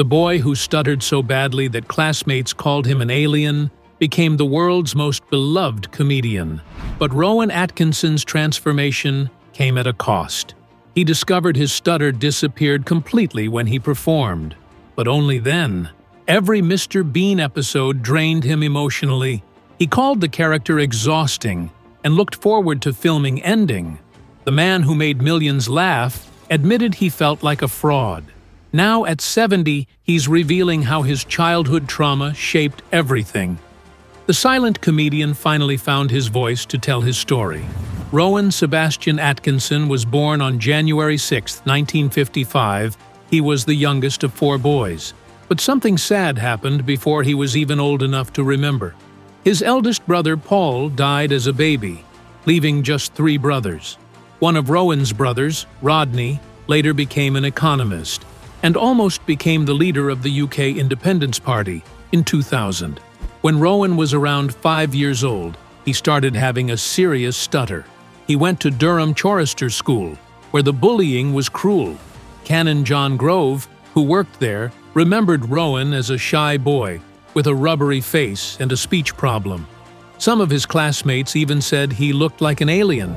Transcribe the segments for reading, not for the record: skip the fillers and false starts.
The boy who stuttered so badly that classmates called him an alien became the world's most beloved comedian. But Rowan Atkinson's transformation came at a cost. He discovered his stutter disappeared completely when he performed. But only then. Every Mr. Bean episode drained him emotionally. He called the character exhausting and looked forward to filming ending. The man who made millions laugh admitted he felt like a fraud. Now at 70, he's revealing how his childhood trauma shaped everything. The silent comedian finally found his voice to tell his story. Rowan Sebastian Atkinson was born on January 6, 1955. He was the youngest of 4 boys. But something sad happened before he was even old enough to remember. His eldest brother Paul died as a baby, leaving just 3 brothers. One of Rowan's brothers, Rodney, later became an economist and almost became the leader of the UK Independence Party in 2000. When Rowan was around 5 years old, he started having a serious stutter. He went to Durham Chorister School, where the bullying was cruel. Canon John Grove, who worked there, remembered Rowan as a shy boy with a rubbery face and a speech problem. Some of his classmates even said he looked like an alien.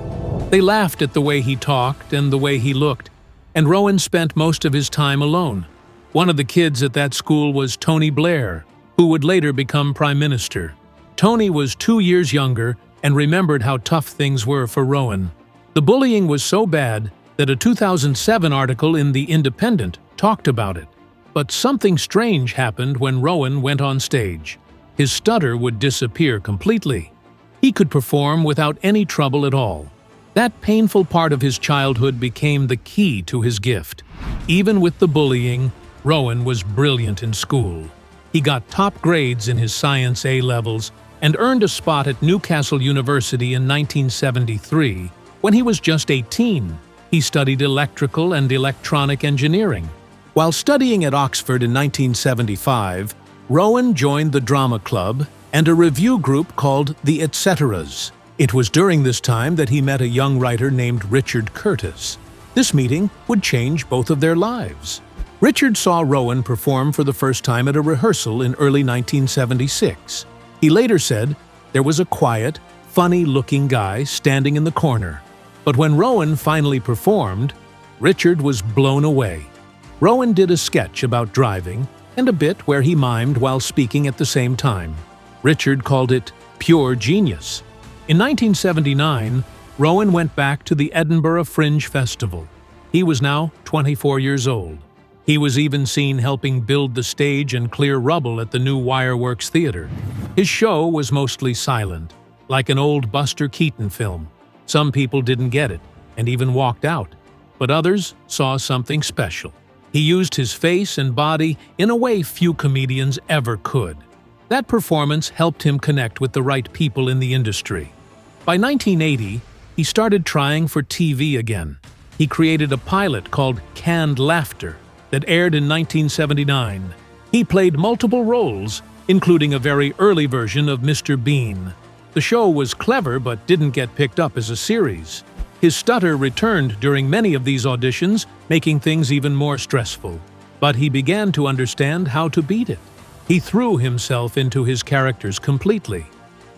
They laughed at the way he talked and the way he looked, and Rowan spent most of his time alone. One of the kids at that school was Tony Blair, who would later become Prime Minister. Tony was 2 years younger and remembered how tough things were for Rowan. The bullying was so bad that a 2007 article in The Independent talked about it. But something strange happened when Rowan went on stage. His stutter would disappear completely. He could perform without any trouble at all. That painful part of his childhood became the key to his gift. Even with the bullying, Rowan was brilliant in school. He got top grades in his science A-levels and earned a spot at Newcastle University in 1973. When he was just 18, he studied electrical and electronic engineering. While studying at Oxford in 1975, Rowan joined the drama club and a review group called the Etceteras. It was during this time that he met a young writer named Richard Curtis. This meeting would change both of their lives. Richard saw Rowan perform for the first time at a rehearsal in early 1976. He later said there was a quiet, funny-looking guy standing in the corner. But when Rowan finally performed, Richard was blown away. Rowan did a sketch about driving and a bit where he mimed while speaking at the same time. Richard called it pure genius. In 1979, Rowan went back to the Edinburgh Fringe Festival. He was now 24 years old. He was even seen helping build the stage and clear rubble at the new Wireworks Theatre. His show was mostly silent, like an old Buster Keaton film. Some people didn't get it and even walked out, but others saw something special. He used his face and body in a way few comedians ever could. That performance helped him connect with the right people in the industry. By 1980, he started trying for TV again. He created a pilot called Canned Laughter that aired in 1979. He played multiple roles, including a very early version of Mr. Bean. The show was clever but didn't get picked up as a series. His stutter returned during many of these auditions, making things even more stressful. But he began to understand how to beat it. He threw himself into his characters completely.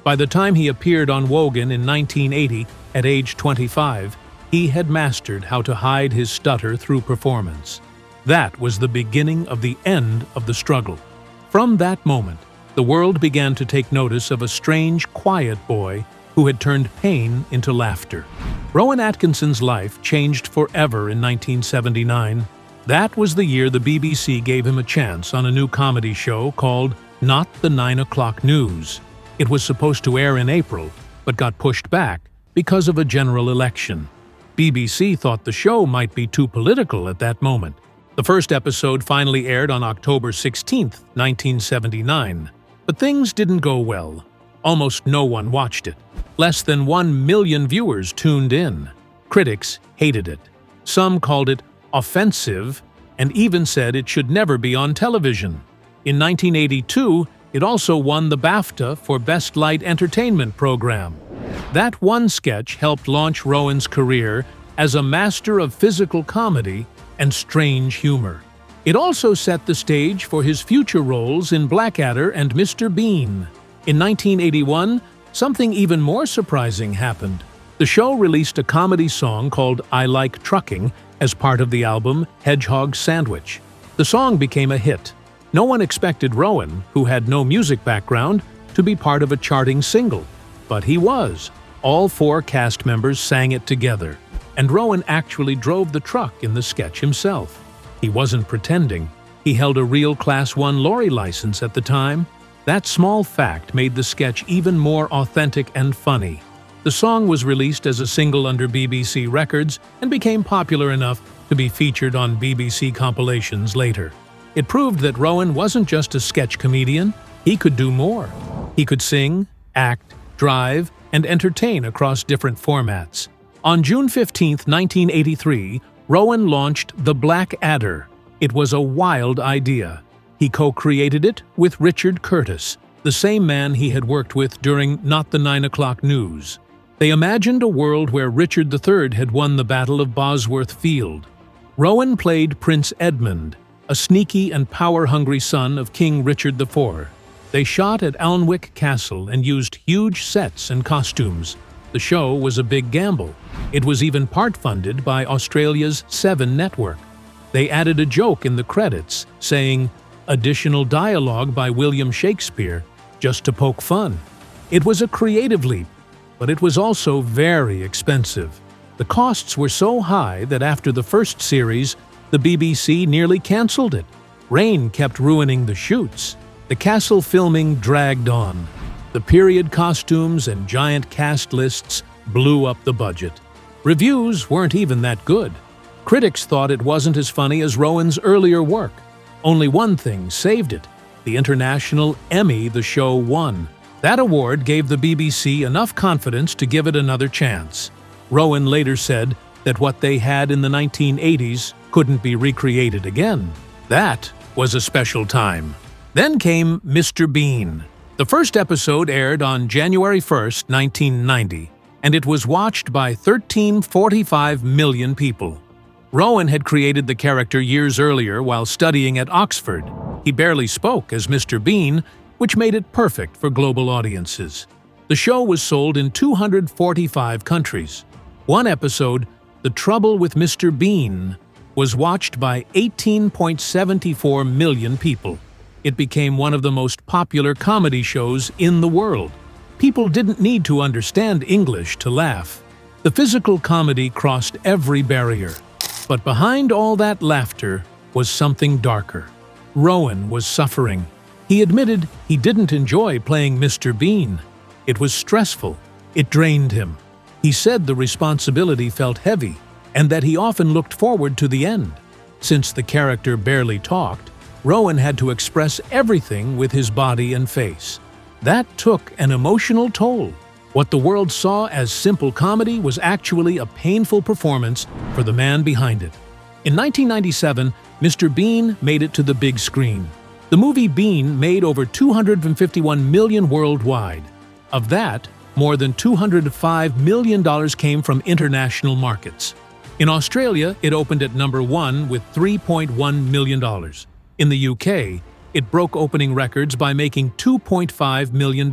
By the time he appeared on Wogan in 1980, at age 25, he had mastered how to hide his stutter through performance. That was the beginning of the end of the struggle. From that moment, the world began to take notice of a strange, quiet boy who had turned pain into laughter. Rowan Atkinson's life changed forever in 1979. That was the year the BBC gave him a chance on a new comedy show called Not the 9 O'Clock News. It was supposed to air in April, but got pushed back because of a general election. BBC thought the show might be too political at that moment. The first episode finally aired on October 16, 1979. But things didn't go well. Almost no one watched it. Less than 1 million viewers tuned in. Critics hated it. Some called it offensive and even said it should never be on television. In 1982, it also won the BAFTA for Best Light Entertainment Program. That one sketch helped launch Rowan's career as a master of physical comedy and strange humor. It also set the stage for his future roles in Blackadder and Mr. Bean. In 1981, something even more surprising happened. The show released a comedy song called I Like Trucking as part of the album Hedgehog Sandwich. The song became a hit. No one expected Rowan, who had no music background, to be part of a charting single. But he was. All 4 cast members sang it together, and Rowan actually drove the truck in the sketch himself. He wasn't pretending. He held a real Class 1 lorry license at the time. That small fact made the sketch even more authentic and funny. The song was released as a single under BBC Records and became popular enough to be featured on BBC compilations later. It proved that Rowan wasn't just a sketch comedian, he could do more. He could sing, act, drive, and entertain across different formats. On June 15, 1983, Rowan launched The Blackadder. It was a wild idea. He co-created it with Richard Curtis, the same man he had worked with during Not the 9 O'Clock News. They imagined a world where Richard III had won the Battle of Bosworth Field. Rowan played Prince Edmund, a sneaky and power-hungry son of King Richard IV. They shot at Alnwick Castle and used huge sets and costumes. The show was a big gamble. It was even part-funded by Australia's 7 network. They added a joke in the credits, saying, "Additional dialogue by William Shakespeare," just to poke fun. It was a creative leap, but it was also very expensive. The costs were so high that after the first series, the BBC nearly cancelled it. Rain kept ruining the shoots. The castle filming dragged on. The period costumes and giant cast lists blew up the budget. Reviews weren't even that good. Critics thought it wasn't as funny as Rowan's earlier work. Only one thing saved it: the International Emmy the show won. That award gave the BBC enough confidence to give it another chance. Rowan later said that what they had in the 1980s couldn't be recreated again. That was a special time. Then came Mr. Bean. The first episode aired on January 1st, 1990, and it was watched by 13.45 million people. Rowan had created the character years earlier while studying at Oxford. He barely spoke as Mr. Bean, which made it perfect for global audiences. The show was sold in 245 countries. One episode, The Trouble with Mr. Bean, was watched by 18.74 million people. It became one of the most popular comedy shows in the world. People didn't need to understand English to laugh. The physical comedy crossed every barrier. But behind all that laughter was something darker. Rowan was suffering. He admitted he didn't enjoy playing Mr. Bean. It was stressful. It drained him. He said the responsibility felt heavy, and that he often looked forward to the end. Since the character barely talked, Rowan had to express everything with his body and face. That took an emotional toll. What the world saw as simple comedy was actually a painful performance for the man behind it. In 1997, Mr. Bean made it to the big screen. The movie Bean made over $251 million worldwide. Of that, more than $205 million came from international markets. In Australia, it opened at number 1 with $3.1 million. In the UK, it broke opening records by making $2.5 million.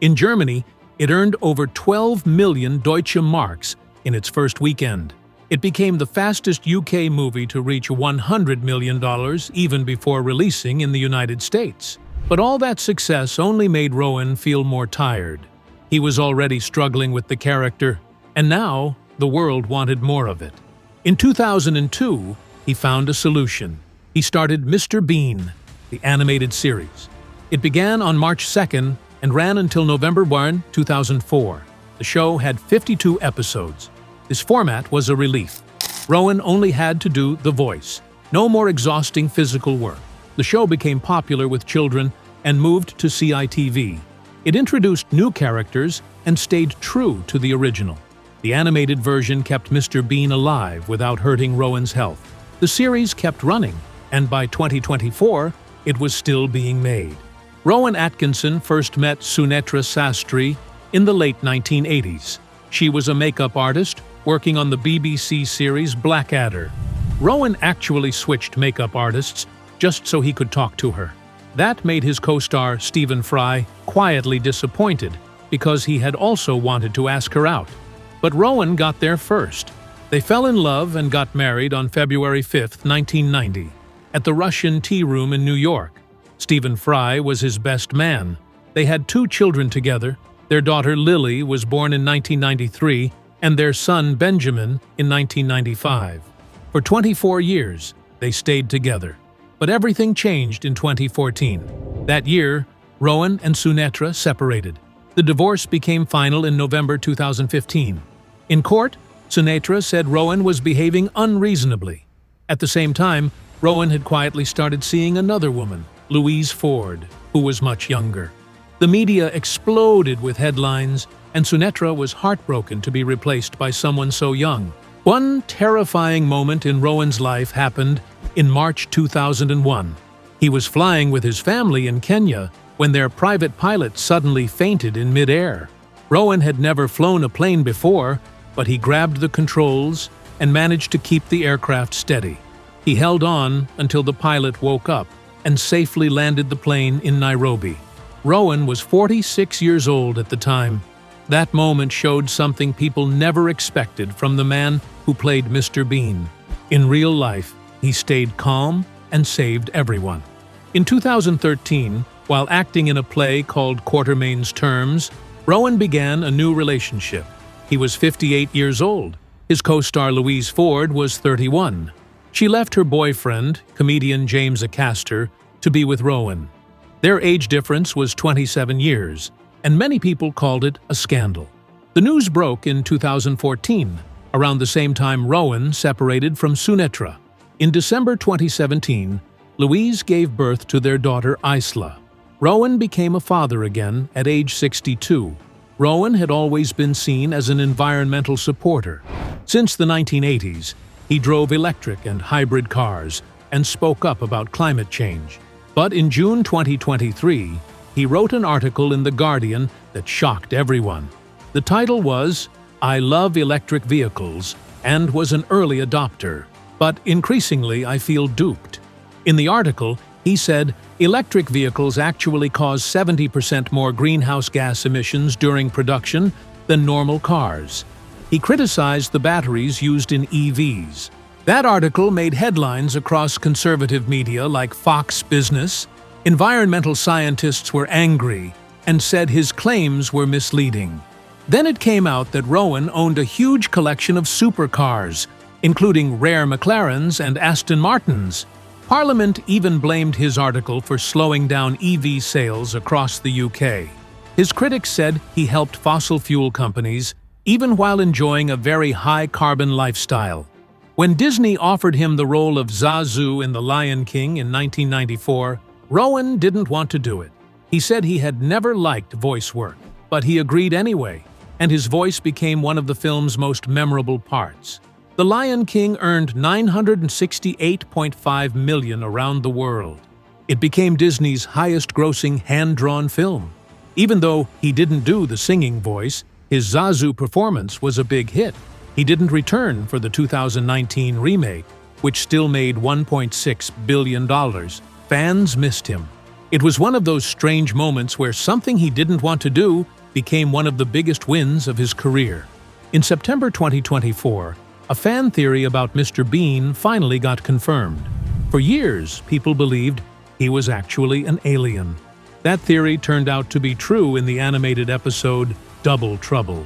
In Germany, it earned over 12 million Deutsche Marks in its first weekend. It became the fastest UK movie to reach $100 million even before releasing in the United States. But all that success only made Rowan feel more tired. He was already struggling with the character, and now the world wanted more of it. In 2002, he found a solution. He started Mr. Bean, the animated series. It began on March 2nd and ran until November 1, 2004. The show had 52 episodes. This format was a relief. Rowan only had to do the voice. No more exhausting physical work. The show became popular with children and moved to CITV. It introduced new characters and stayed true to the original. The animated version kept Mr. Bean alive without hurting Rowan's health. The series kept running, and by 2024, it was still being made. Rowan Atkinson first met Sunetra Sastry in the late 1980s. She was a makeup artist working on the BBC series Blackadder. Rowan actually switched makeup artists just so he could talk to her. That made his co-star Stephen Fry quietly disappointed because he had also wanted to ask her out. But Rowan got there first. They fell in love and got married on February 5, 1990, at the Russian Tea Room in New York. Stephen Fry was his best man. They had 2 children together. Their daughter Lily was born in 1993 and their son Benjamin in 1995. For 24 years, they stayed together. But everything changed in 2014. That year, Rowan and Sunetra separated. The divorce became final in November 2015. In court, Sunetra said Rowan was behaving unreasonably. At the same time, Rowan had quietly started seeing another woman, Louise Ford, who was much younger. The media exploded with headlines, and Sunetra was heartbroken to be replaced by someone so young. One terrifying moment in Rowan's life happened in March 2001. He was flying with his family in Kenya when their private pilot suddenly fainted in midair. Rowan had never flown a plane before, but he grabbed the controls and managed to keep the aircraft steady. He held on until the pilot woke up and safely landed the plane in Nairobi. Rowan was 46 years old at the time. That moment showed something people never expected from the man who played Mr. Bean. In real life, he stayed calm and saved everyone. In 2013, while acting in a play called Quartermain's Terms, Rowan began a new relationship. He was 58 years old. His co-star Louise Ford was 31. She left her boyfriend, comedian James Acaster, to be with Rowan. Their age difference was 27 years, and many people called it a scandal. The news broke in 2014, around the same time Rowan separated from Sunetra. In December 2017, Louise gave birth to their daughter Isla. Rowan became a father again at age 62. Rowan had always been seen as an environmental supporter. Since the 1980s, he drove electric and hybrid cars and spoke up about climate change. But in June 2023, he wrote an article in The Guardian that shocked everyone. The title was, "I love electric vehicles," and was an early adopter. But increasingly, I feel duped. In the article, he said, electric vehicles actually cause 70% more greenhouse gas emissions during production than normal cars. He criticized the batteries used in EVs. That article made headlines across conservative media like Fox Business. Environmental scientists were angry and said his claims were misleading. Then it came out that Rowan owned a huge collection of supercars, including rare McLarens and Aston Martins. Parliament even blamed his article for slowing down EV sales across the UK. His critics said he helped fossil fuel companies, even while enjoying a very high-carbon lifestyle. When Disney offered him the role of Zazu in The Lion King in 1994, Rowan didn't want to do it. He said he had never liked voice work, but he agreed anyway, and his voice became one of the film's most memorable parts. The Lion King earned $968.5 million around the world. It became Disney's highest-grossing hand-drawn film. Even though he didn't do the singing voice, his Zazu performance was a big hit. He didn't return for the 2019 remake, which still made $1.6 billion. Fans missed him. It was one of those strange moments where something he didn't want to do became one of the biggest wins of his career. In September 2024, a fan theory about Mr. Bean finally got confirmed. For years, people believed he was actually an alien. That theory turned out to be true in the animated episode Double Trouble.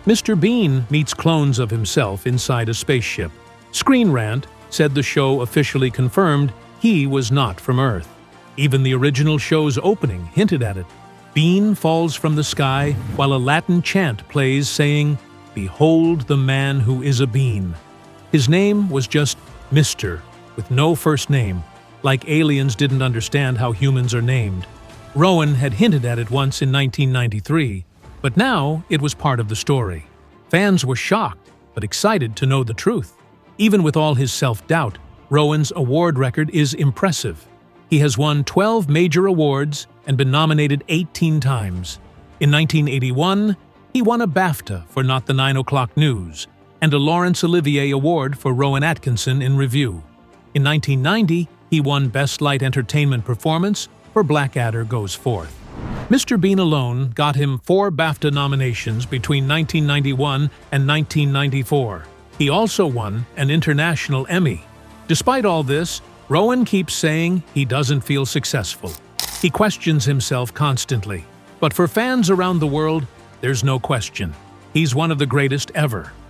Mr. Bean meets clones of himself inside a spaceship. Screen Rant said the show officially confirmed he was not from Earth. Even the original show's opening hinted at it. Bean falls from the sky while a Latin chant plays saying, "Behold the man who is a bean." His name was just Mr., with no first name, like aliens didn't understand how humans are named. Rowan had hinted at it once in 1993, but now it was part of the story. Fans were shocked, but excited to know the truth. Even with all his self-doubt, Rowan's award record is impressive. He has won 12 major awards and been nominated 18 times. In 1981, he won a BAFTA for Not the 9 O'Clock News. and a Laurence Olivier Award for Rowan Atkinson in Review. In 1990, he won Best Light Entertainment Performance for Blackadder Goes Forth. Mr. Bean alone got him 4 BAFTA nominations between 1991 and 1994. He also won an International Emmy. Despite all this, Rowan keeps saying he doesn't feel successful. He questions himself constantly. But for fans around the world, there's no question. He's one of the greatest ever.